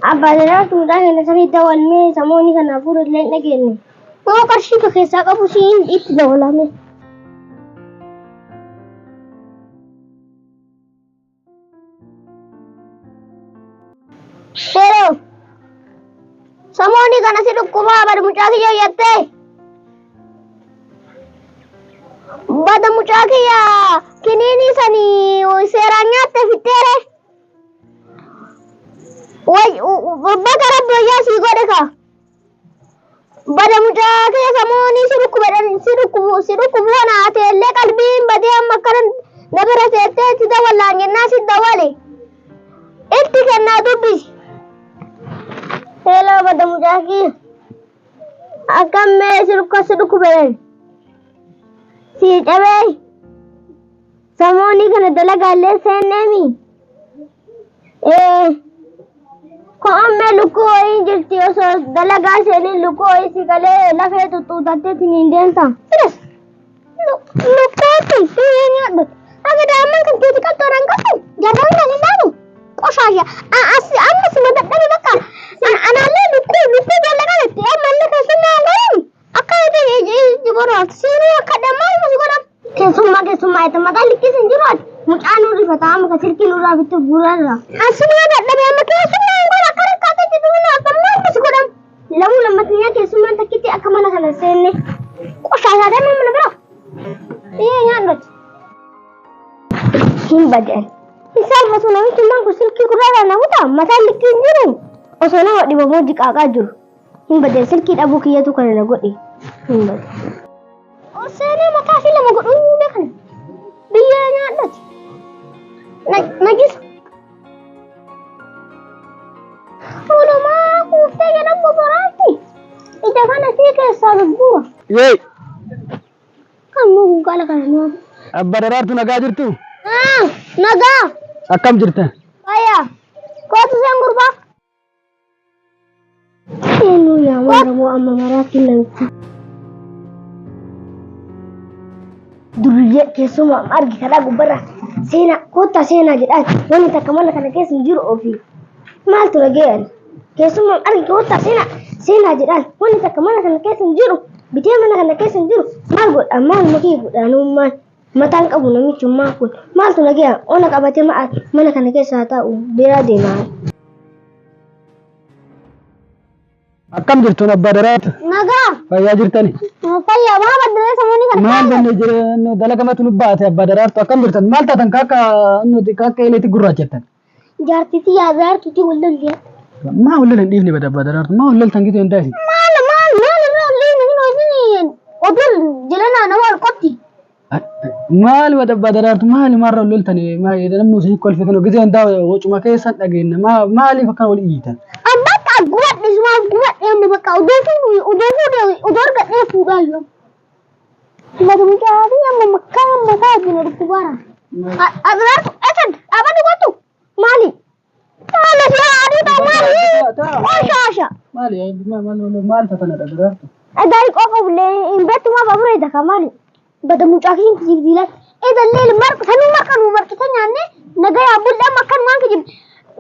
Abbaadaraatu mudaan sanii dawalmee samoonni kana fuudhullee hin dhageenye. Moo qarshii ka keessaa qabu siin itti dawalame. Seeroo samoonni kana si dhukkubaa bada mucaa kiyya yattee. Bada mucaa kiyya kiniinii sanii seeraan nyaatte fitteere. Bakka rabbayyaa sii godhe ka. Bada mucaa kee samoonni si dhukkubu kana atellee qalbiin badee amma akkana na bira teettee itti dawallaan jennaa si dawale. Itti kennaa dubbisi. Hello bada mucaa kiyya. Akkam mee si dhukkubeen. Si cabee. Samoonni kana dalagaallee seenneemi. Ka'amme lukkuu jirti osoo dalagaa seenii lukkuu si galee lafee tuttuutattee siniin deemta. Lukkuutti sii nyaadhu. Akka daa'imman kan keeti qaltoodhaan qabu jabaan kan hin dhaanu. Qoshaasha. Amma si madadhabe bakka. Anaallee lukkuu dalagaa jetti. Ammallee keessummaa garuun akka jigoraati. Siinii akka dhammaa musi godham. Keessummaa itti mataa likkis hin jiru ati. Mucaan nurri fataa amma ka sirkii nurraa bitti gurrarra. Asii madadhabe amma keessummaa hin godha. Lamu lammatnya keessummaan takkitti akka mana kana seenne qoshaasaa mana bira. Nyaadhoti. Hin badeen. Isaan osoo namichi kun silkii gurraaraa na buta mataan likkii hin jiru. Osoo nama dhibamoo jiqaaqaa jiru. Hin badeen silkii dhabuu kiyyatu kana na godhe. Hin badeen. Seenee mataa fi lama godhuu hin beekan. Biyya nyaadhoti. Nagisa. Ulumaa kuuftee jedhamu boraatti. Ija kana sii keessaa gurgura. Yee. Kan nuuf gala kana nuuf. Abba Daraartuu nagaa jirtu? Nagaa. Akkam jirta? Fayyaa. Kootu seen gurbaa. Eenyu yaa maramoo amma maraatti namicha. Duriyyee keessumaa argi karaa gubbarraa seenaa koottaa seenaa jedhaan wanti takka mala kana keessa hin jiru ofii. Maaltu dhaga'an? Keessumaa argi koottaa seenaa jedhaan wanti takka mana kana keessa hin jiru bitee mana kana keessa hin jiru maal godha maal makii godhaanummaan mataan qabu namichummaa kun maaltu dhaga'an ona qabatee mana kana keessa haa taa'u biraa deemaa. Akkam jirtuun Abbaa Daraartuu? Nagaa. Fayyaa jirtani? Fayyaa maa baddee samoonni kana. Maal banne jireenya dalagamatu nu baate Abbaa Daraartuu akkam jirtan? Maal taatan kakka ileetti gurraachettan? Jaartitii yaa Daraartuutii wallollee. Maa wallol hin dhiifne bada Abbaa Daraartuu? Maa wallol tan gitu hin taasi? Maal irraa odol jilanaa nama walqotti. Maal bada Abbaa Daraartuu maali maarra wallol tani namni isin kolfatan gizee hundaa wacuma keessan dhageenya maaliif akkan wal iyyitan? Gubadhe sumaaf gubadhe amma bakka odoo argadhee fuudhaa yoo. Mata mucaa fi amma makkaa mataa jina dhukkubara. Daraartuu esan dhaabani gootu maali? Maali si adii ta'u maali? Oshaasha. Maal tatanadha Daraartuu? Gaarii qofa bullee hin beektumaa baabura idaka maali? Bada mucaa fi jibbiilan. Edallee sanuu marqita nyaanne nagayaa bullee makkanumaan kijib.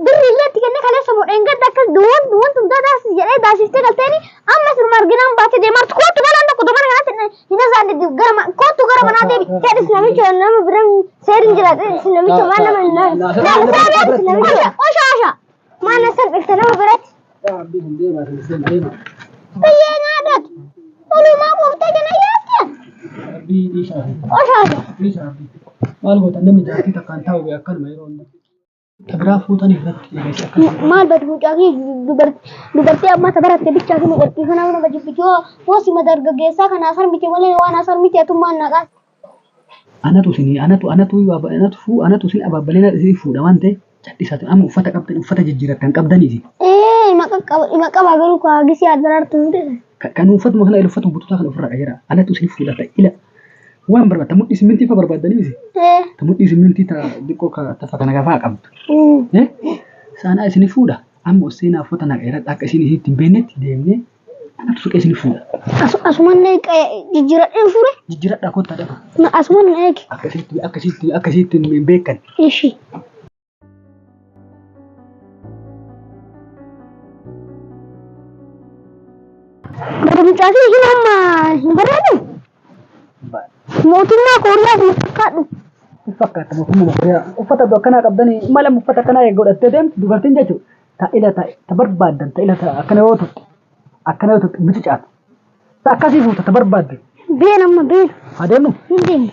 Birrillee tikenne kaleessa modheen gadda akkas duwwan tuntaa taasisi jedhee daasiftee galteeni amma sirma arginaan baatee deemartu kootu galaan tokko domana kanaatti hin azaadde gara kootu gara manaa deebi jedhis namicha nama biran seerin jiraate namicha waan nama namicha oshaasha maana salphifte nama biratti. Biyyee nyaadhatu olumaa kuuftee jala yaafte. Oshaasha. Maal goota namni jaatii takkaan taa'u akkanuma yeroo hundaa. Tabiraa fuutanii irratti maal badu mucaa fi dubartii amma tabaratte bichaa fi mucattii kanaaf nama jibbitoo hoosii madargaggeessaa kana asar miti malee waan asar miti atummaan naqaa. Anatu isin abaabbaleen isin fuudha waan ta'e cadhisaatu amma uffata qabdan uffata jijjiirattan qabdaniiti. Ima qabaa garuu gisii Daraartuu miti. Kan uffatuma kana uffata bututaa kana ofirraa jira. Anatu isin fuudhata ila waan barbaadda mudhii simintii fa barbaadaniiti. Mudhii simintii xiqqoo tafa kana gafaa qabdu. Saanaa isin fuudha amma seenaa uffata naqeera akka isin ittiin beeknetti deemnee anatu suqee isin fuudha. Asuman jijjiiradhee fuure. Jijjiiradhaa kottaa dhafa. Asuman eegi. Akkasitti beekan. Ishi. Bara mucaatii hin amma hin barbaadu. Mootummaa Kooriyaa fi fakkaatu. Fakkaata mootummaa Kooriyaa. Uffata akkanaa qabdanii mala uffata akkanaa godhattee deemtu dubartiin jechuudha. Ta'ila ta barbaadan ta'ila akkana yoo ta'u akkana yoo ta'u miti caatu. Akkasii fuuta ta barbaadde. Been amma been. Adeemu. Hin deemu.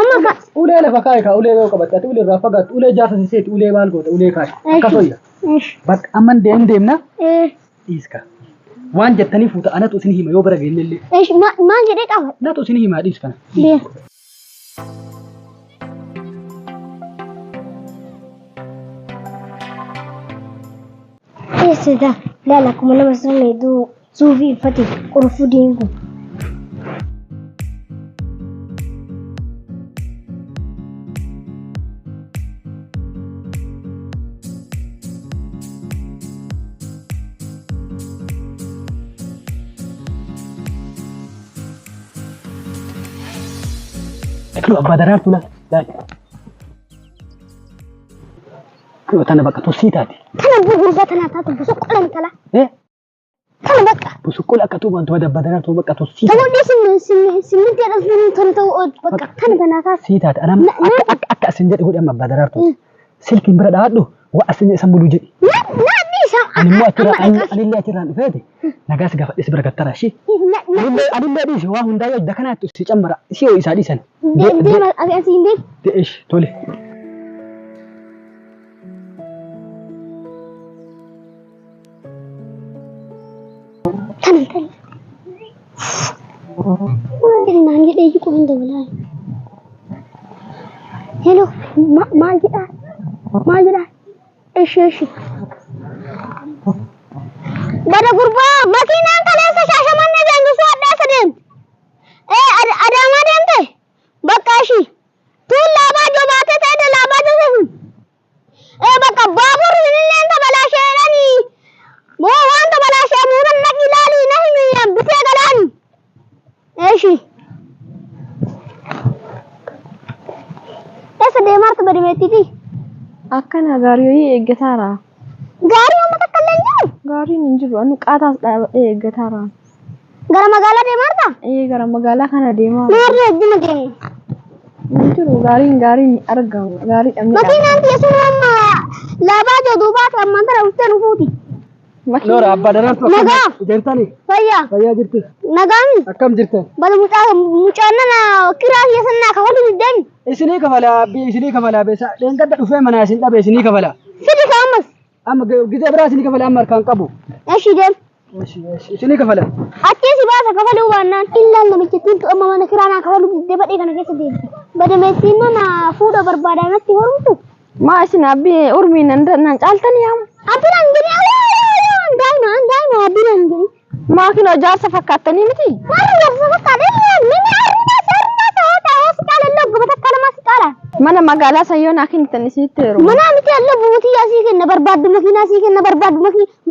Amma ka ulee lafa kaa'e ka ulee yoo qabatte ulee irraa fagaatu ulee jaarsa siseeti ulee maal goota ulee kaa'e akkasoyya. Bakka amma deemna. Dhiiska. Waan jettanii fuuta anatu isin hima yoo bira geellellee. Maal jedhee qaba? Anatu isin hima dhiis kana. Been. Eessadha laala kuma nama sirna iddoo suufii uffate qorfuu deemu. Kalau abah darar tu lah. Kalau tanah bakal tu sih tadi. Tanah berubah tanah tu busuk kolam kalah. Tanah bakal. Busuk kolam kat tu bantu ada abah darar tu bakal tu sih. Tahu dia sini dia ada sini tahu bakal tanah tanah tu. Sih tadi. Anam akak senjat ikut abah darar tu. Silkin berada tu. Wah asalnya sambulu jadi. Nak ni sam. Ani mu atiran ani lihat atiran fede. Nagas gafat is berkat tarashi. Ani lihat di wah hundaya dakana tu si cambara. Si o isa di sana. Dia agak sini. Ish tole. Tanah tanah. Jadi nanya dia juga hendak belai. Hello, mal kita. Mal kita. Ish. Bada gurba, makinan kalian sesasyamannya jangan suara sedem. Ada mana ente? Bakashi. Tu laba jo mate te ada laba jo sehu. Baka babur ini ente balasya ni. Mo wan to balasya muran lagi lali nahi ni yang bite galan. Eshi. Sedem mar tu beri meti di. Akkana gaariyoyi eeggataara. Gaariyo mata kallenyu? Gaariin hin jiru anu qaataas dhaabadhee eeggataara. Gara magaalaa deemarta? Gara magaalaa kana deemaa. Maarree ejjima deemu. Hin jiru gaariin argamu. Gaarii dhabnee. Makiinaan keessuun amma laabaa joo duubaatu ammaan tana dhuftee dhufuuti. Nora abba darar tu. Nagaa. Jirtani. Fayyaa. Fayyaa jirti. Nagaami. Akkam jirtan? Bala mucaanana kiraa keessannaa kafalu diddeen. Isinii kafala beesa. Dheengadda dhufee mana isin dhabe isinii kafala. Sidi ka ammas. Amma gizee biraa isinii kafala amma harkaan qabu. Eshi deem. Isinii kafala. Achii baasa kafaluu baannaan illaan namichittiin amma mana kiraanaa kafalu diddee badhee kana keessa deemti. Badameettiin nana fuudha barbaadamatti horumtu. Maa isin abbii urmiin nan caaltanii yaamu. Abbiin hangini daa'ima abbiin hangini. Maa kinoo jaarsa fakkaattanii miti. Maarri jaarsa fakkaatanii mini harina ta'oota hospitaala illee oggobata akka namaa si qaala. Mana magaalaa sayyoo naa kennitan isinitti yeroo. Mana miti illee buutii asii kenna barbaaddu makiinaa sii kenna barbaaddu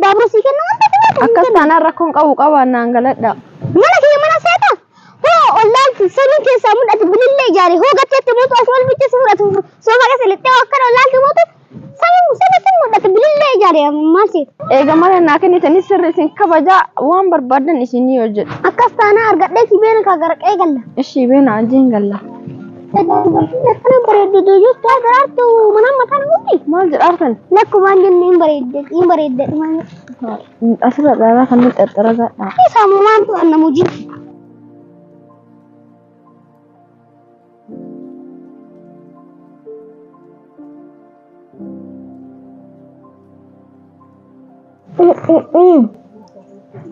baabura sii kenna wanta tokko. Akkas taanaan rakkoon qabu qabaan naan galadha. Mana kiyya mana seeta. Hoo ollaalti samii keessaa mul'atu bilillee ijaare hoo gatteetti mootu as wal bicha si fudhatu soofaa keessa lixxee akkana ollaalti mootu samitti mul'atu bilillee ijaare maal seeta. Eega mana naa kennitanis sirri isin kabajaa waan barbaadan isinii hojjedhu. Akkas taanaa argadhee si beena kaa garaqee galla. Ishii beena ajiin galla. Akkana bareeddu jirtu agaraartu mana mataan hundi. Maal jedhaartan? Lakkumaan jennee hin bareedde. Asirra dhaaraa kan nuti xaxxara gaadha. Isaamu maantu annamu jiru.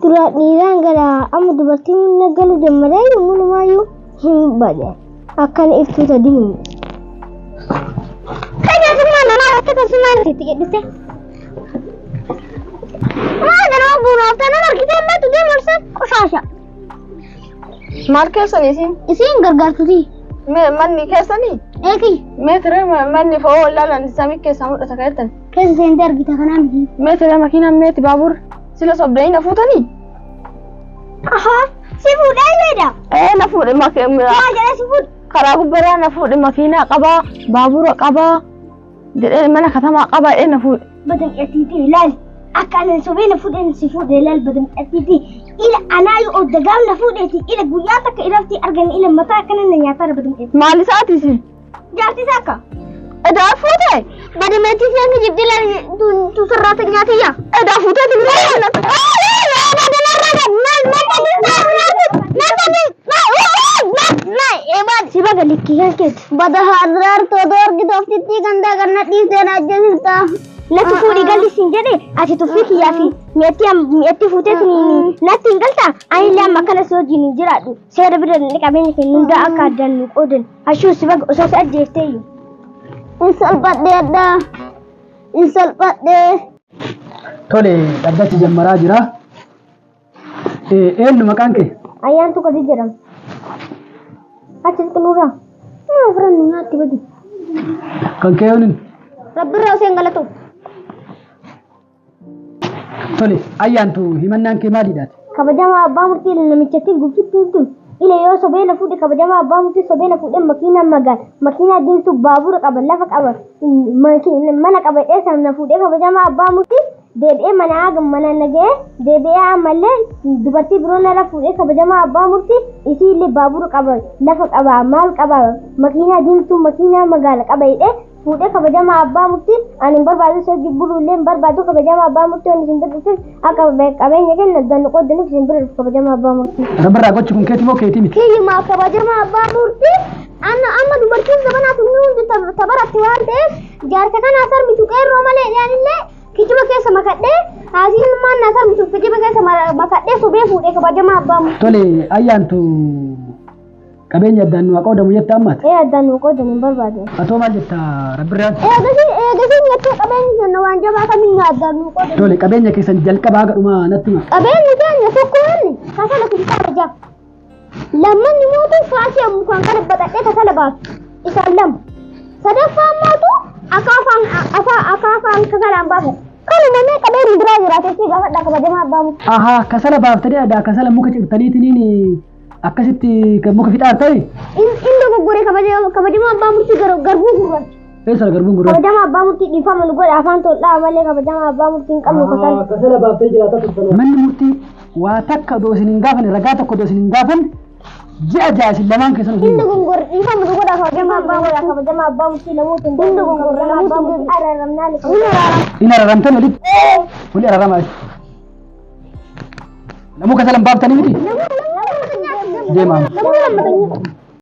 Dura dhiiraan gara amma dubartiin naggalu dammadee yommunumayyuu hin bade akkana ibsuuta dihimu. Kajeessummaa nanaa akka tasummaa itti jedhise. Ganama buunaaftaa nan argitee illee tujee marsan qoshaasha. Maal keessan isin? Isin gargaartuti. Manni keessanii? Eegi. Meetira manni fa'oo ilaalan samii keessaa mul'ata kaa'ettan. Keessa seentee argita kanaa miti. Meetira makiinaan meeti baabur sila sobdanii na fuutanii? Si fuudhee beeda. Na fuudhe Maa jedhee si fuudhe. karaa gubbaraa na fuudhe makiinaa qabaa baabura qabaa jedhee mana katamaa qabaa jedhee na fuudhe. Badam qeetiitii ilaali. Akka anan sobee na fuudheen si fuudhee ilaali badam qeetiitii. إلى أنا يقعد دجال نفودتي إلى جوياتك إلى في أرجع إلى متى كان النيا ترى بدهم إيه Maali sa'aatiisi? جاتي ساكا Edaa fuutee? بعد ما تيجي أنا جبت لها تسرّات نياتية Edaa fuutee siapa galik kian kit bada hadrar todor gitu titi ganda karena di sana aja sirta nanti fudi gali sinjade aci tu fiki ya fi mieti fute ni na tinggal ta ai la makana so jini jiradu sai da bidan ni kabin ki nunda aka dan kodin ashu siba so sa je tayi insal badde da insal badde Tole dhaddachi jammaraa jira. Eenyu maqaan kee? ayaan tu kadi jiram aci kenura Fran ngati badi Kan kee eenyu? rabbi raw sen galatu Tole ayyaantu himannaan kee maalidhaati? kabajama abbaa murtii namichatti gufittuutu ile yoo sobeena fuudhe kabajama abbaa murtii sobeena fuudhe makiinaa magaan makiinaa diimtu baabura qaba lafa qaba mana qaba dheessan na fuudhe kabajama abbaa murtii deebi'ee mana haagam mana nagee deebi'ee ammallee dubartii biroo nala fuudhe kabajama abbaa murtii isii illee baabura qaba lafa qaba maal qaba makiinaa diimtu makiinaa magaala qaba hidhee fuudhee kabajama abbaa murtii ani barbaadu soo jibbuluullee barbaadu kabajama abbaa murtii wanni isin birrisis akka qabeenya kenna dannu qoodaniif isin birris kabajama abbaa murtii. Rabbarraa gochi kun keeti moo keetii miti? Kiyyumaa kabajama abbaa murtii amma dubartiin zabanaatu ni hundi tabaratti waan ta'eef jaarsa kanaa sarbitu qeerroo malee yaanillee kijiba keessa makadhee haasiin maan naa sarbitu kijiba keessa makadhee sobee fuudhee kabajama abbaa murtii. Tole ayyaantu qabeenya addaan nu qoodamu jetta ammaati? Addaan nu qoodamu hin barbaadu. Atoo maal jetta rabbirraan? Gasiin jettee qabeenyi kenna waan jabaa kamiin addaan nu qoodamu. Tole qabeenya keessan jalqabaa haga dhumaa natti hima. Qabeenyi keenya tokko wanni kasala kubisaa rajaa. Lammanni mootu faasii ammu kan kana baxadhee kasala baasu. Isaan lama. Sadaffaan mootu akaafaan kasalaan baasu. Kanuma mee qabeenyi biraa jiraatee si gaafadha kabajamaa abbaa murtii. Ahaa kasala baaftanii aadaa kasala muka cirtaniitiin akkasitti muka fixaar ta'e? Inni dogoggoree kabajamaa abbaa murtii garbuu gurraacha. Eessa garbuun gurraacha? Kabajama abbaa murtii dhiifama nu godha afaan tol'aa malee kabajama abbaa murtii hin qabnu kasala. Kasala baaftee jiraata turtan. Manni murtii waa takka odoo isin hin gaafanne ragaa tokko odoo isin hin gaafanne ji'a ja'a isin lamaan keessan of Inni dogoggoree dhiifama nu godha kabajama abbaa murtii namoota hin danda'u. Inni dogoggoree abbaa murtii araramnaa liqaa. Inni araramtan walitti? Wali araramaa jechuudha. Namuu kasala hin baaftanii miti? Deemaa.